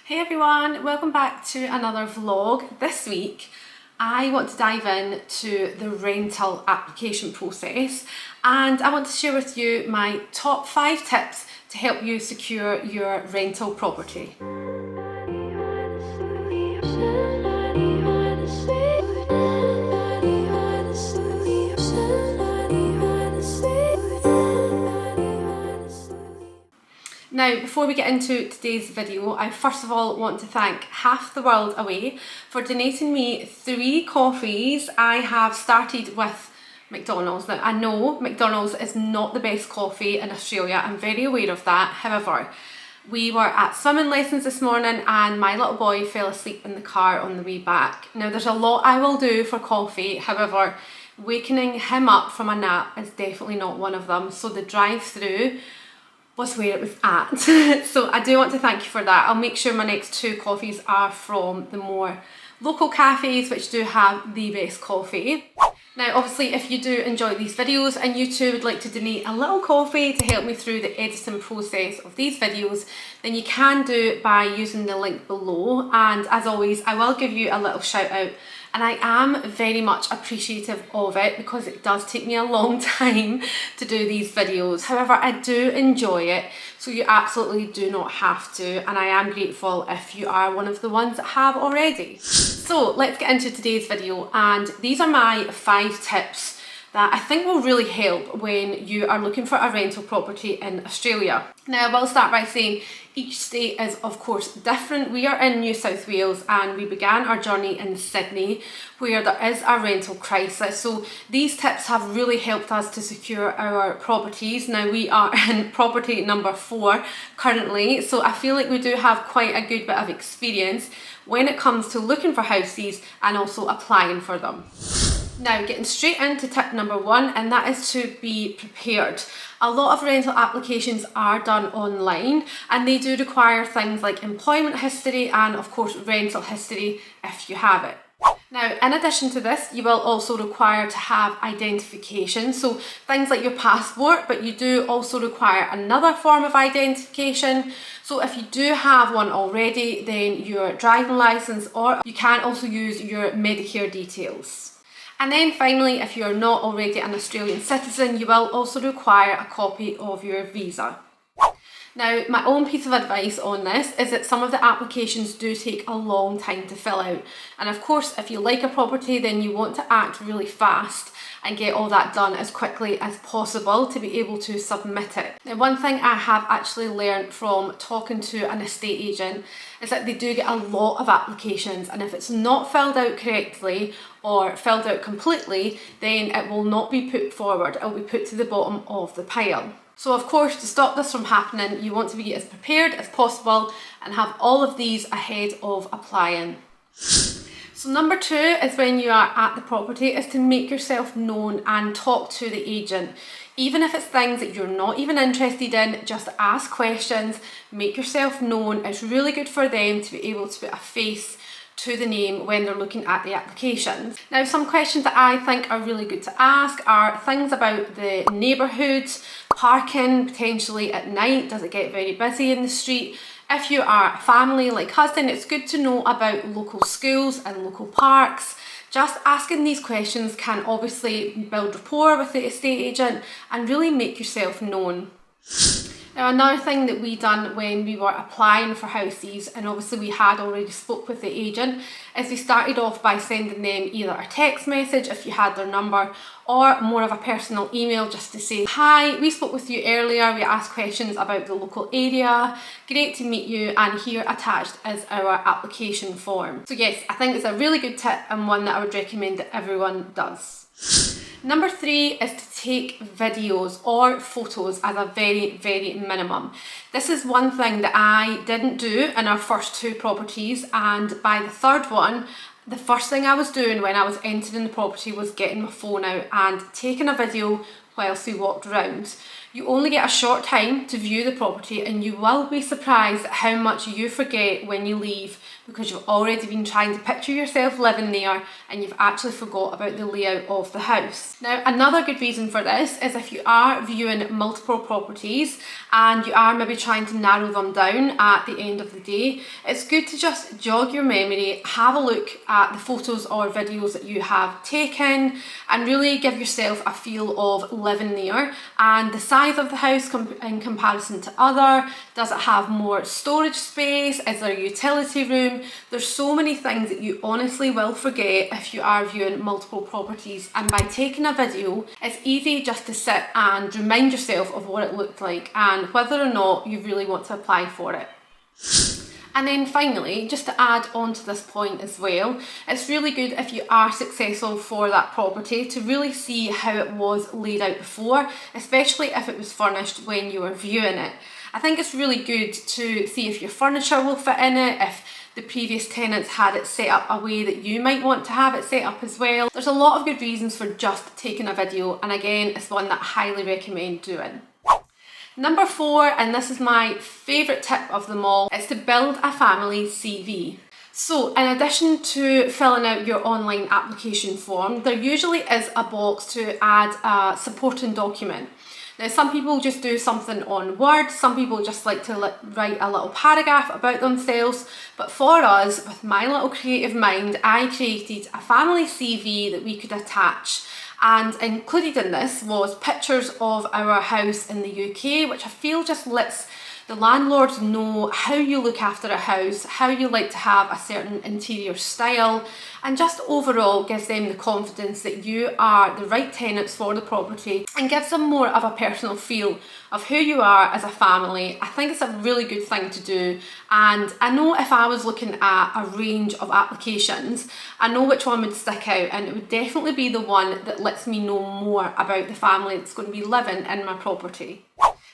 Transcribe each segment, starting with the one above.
Hey everyone, welcome back to another vlog. This week I want to dive into the rental application process and I want to share with you my top 5 tips to help you secure your rental property. Now, before we get into today's video, I first of all want to thank Half the World Away for donating me 3 coffees. I have started with McDonald's. Now, I know McDonald's is not the best coffee in Australia. I'm very aware of that. However, we were at swimming lessons this morning and my little boy fell asleep in the car on the way back. Now, there's a lot I will do for coffee. However, wakening him up from a nap is definitely not one of them. So the drive-through was where it was at. So I do want to thank you for that. I'll make sure my next 2 coffees are from the more local cafes which do have the best coffee. Now obviously if you do enjoy these videos and you too would like to donate a little coffee to help me through the editing process of these videos, then you can do it by using the link below, and as always I will give you a little shout out. And I am very much appreciative of it because it does take me a long time to do these videos. However, I do enjoy it, so you absolutely do not have to. And I am grateful if you are one of the ones that have already. So let's get into today's video. And these are my 5 tips that I think will really help when you are looking for a rental property in Australia. Now, I will start by saying each state is of course different. We are in New South Wales and we began our journey in Sydney where there is a rental crisis. So these tips have really helped us to secure our properties. Now we are in property number 4 currently, so I feel like we do have quite a good bit of experience when it comes to looking for houses and also applying for them. Now, getting straight into tip number 1, and that is to be prepared. A lot of rental applications are done online and they do require things like employment history and of course rental history if you have it. Now, in addition to this, you will also require to have identification, so things like your passport, but you do also require another form of identification. So if you do have one already, then your driving license, or you can also use your Medicare details. And then finally, if you're not already an Australian citizen, you will also require a copy of your visa. Now, my own piece of advice on this is that some of the applications do take a long time to fill out. And of course, if you like a property, then you want to act really fast and get all that done as quickly as possible to be able to submit it. Now, one thing I have actually learned from talking to an estate agent is that they do get a lot of applications, and if it's not filled out correctly or filled out completely, then it will not be put forward. It will be put to the bottom of the pile. So of course, to stop this from happening, you want to be as prepared as possible and have all of these ahead of applying. So number 2 is when you are at the property is to make yourself known and talk to the agent. Even if it's things that you're not even interested in, just ask questions, make yourself known. It's really good for them to be able to put a face to the name when they're looking at the applications. Now, some questions that I think are really good to ask are things about the neighbourhood, parking potentially at night, does it get very busy in the street? If you are a family like us, then it's good to know about local schools and local parks. Just asking these questions can obviously build rapport with the estate agent and really make yourself known. Now, another thing that we done when we were applying for houses, and obviously we had already spoke with the agent, is we started off by sending them either a text message if you had their number, or more of a personal email just to say, hi, we spoke with you earlier, we asked questions about the local area, great to meet you, and here attached is our application form. So yes, I think it's a really good tip and one that I would recommend that everyone does. Number 3 is to take videos or photos as a very, very minimum. This is one thing that I didn't do in our first 2 properties, and by the 3rd one, the first thing I was doing when I was entering the property was getting my phone out and taking a video whilst we walked around. You only get a short time to view the property and you will be surprised at how much you forget when you leave, because you've already been trying to picture yourself living there and you've actually forgot about the layout of the house. Now, another good reason for this is if you are viewing multiple properties and you are maybe trying to narrow them down at the end of the day, it's good to just jog your memory, have a look at the photos or videos that you have taken and really give yourself a feel of living there and the size of the house in comparison to other. Does it have more storage space? Is there a utility room? There's so many things that you honestly will forget if you are viewing multiple properties, and by taking a video it's easy just to sit and remind yourself of what it looked like and whether or not you really want to apply for it. And then finally, just to add on to this point as well, it's really good if you are successful for that property to really see how it was laid out before, especially if it was furnished when you were viewing it. I think it's really good to see if your furniture will fit in it, if the previous tenants had it set up a way that you might want to have it set up as well. There's a lot of good reasons for just taking a video, and again, it's one that I highly recommend doing. Number 4, and this is my favourite tip of them all, is to build a family CV. So in addition to filling out your online application form, there usually is a box to add a supporting document. Now, some people just do something on Word, some people just like to write a little paragraph about themselves, but for us, with my little creative mind, I created a family CV that we could attach. And included in this was pictures of our house in the UK, which I feel just lets the landlords know how you look after a house, how you like to have a certain interior style, and just overall gives them the confidence that you are the right tenants for the property and gives them more of a personal feel of who you are as a family. I think it's a really good thing to do, and I know if I was looking at a range of applications, I know which one would stick out, and it would definitely be the one that lets me know more about the family that's going to be living in my property.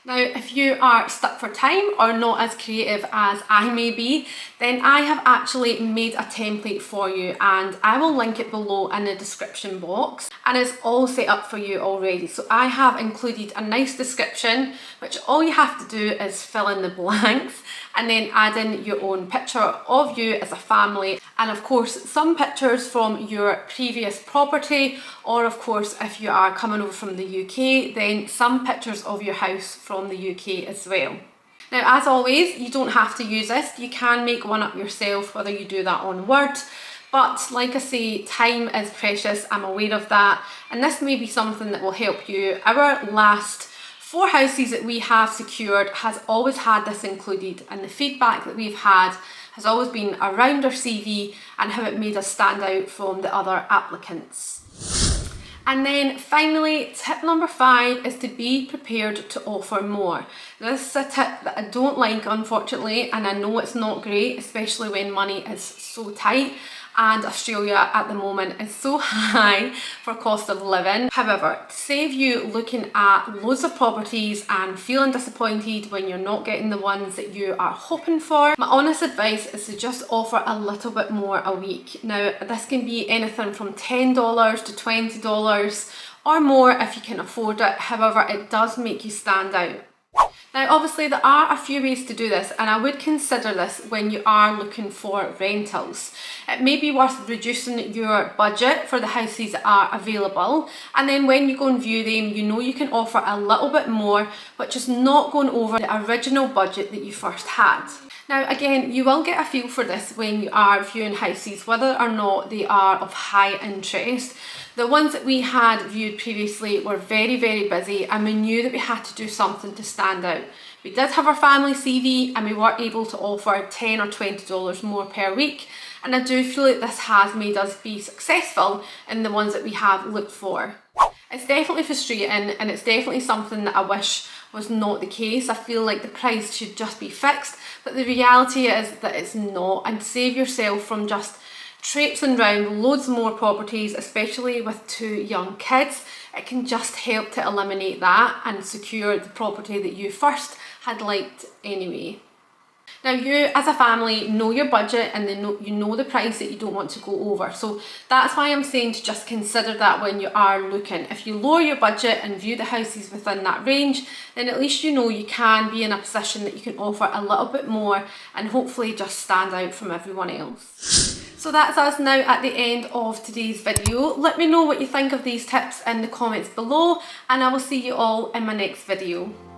Now, if you are stuck for time or not as creative as I may be, then I have actually made a template for you and I will link it below in the description box, and it's all set up for you already. So I have included a nice description, which all you have to do is fill in the blanks and then add in your own picture of you as a family, and of course some pictures from your previous property, or of course if you are coming over from the UK, then some pictures of your house from the UK as well. Now, as always, you don't have to use this, you can make one up yourself, whether you do that on Word, but like I say, time is precious, I'm aware of that, and this may be something that will help you. Our last 4 houses that we have secured has always had this included, and the feedback that we've had has always been around our CV and how it made us stand out from the other applicants. And then finally, tip number 5 is to be prepared to offer more. Now, this is a tip that I don't like, unfortunately, and I know it's not great, especially when money is so tight and Australia at the moment is so high for cost of living. However, to save you looking at loads of properties and feeling disappointed when you're not getting the ones that you are hoping for, my honest advice is to just offer a little bit more a week. Now, this can be anything from $10 to $20 or more if you can afford it. However, it does make you stand out. Now, obviously there are a few ways to do this, and I would consider this when you are looking for rentals. It may be worth reducing your budget for the houses that are available, and then when you go and view them, you know you can offer a little bit more, but just not going over the original budget that you first had. Now, again, you will get a feel for this when you are viewing houses, whether or not they are of high interest. The ones that we had viewed previously were very, very busy, and we knew that we had to do something to stand out. We did have our family CV and we were able to offer $10 or $20 more per week, and I do feel like this has made us be successful in the ones that we have looked for. It's definitely frustrating, and it's definitely something that I wish was not the case. I feel like the price should just be fixed, but the reality is that it's not, and save yourself from just traipsing around loads more properties, especially with 2 young kids. It can just help to eliminate that and secure the property that you first had liked anyway. Now you as a family know your budget and you know the price that you don't want to go over. So that's why I'm saying to just consider that when you are looking. If you lower your budget and view the houses within that range, then at least you know you can be in a position that you can offer a little bit more and hopefully just stand out from everyone else. So that's us now at the end of today's video. Let me know what you think of these tips in the comments below, and I will see you all in my next video.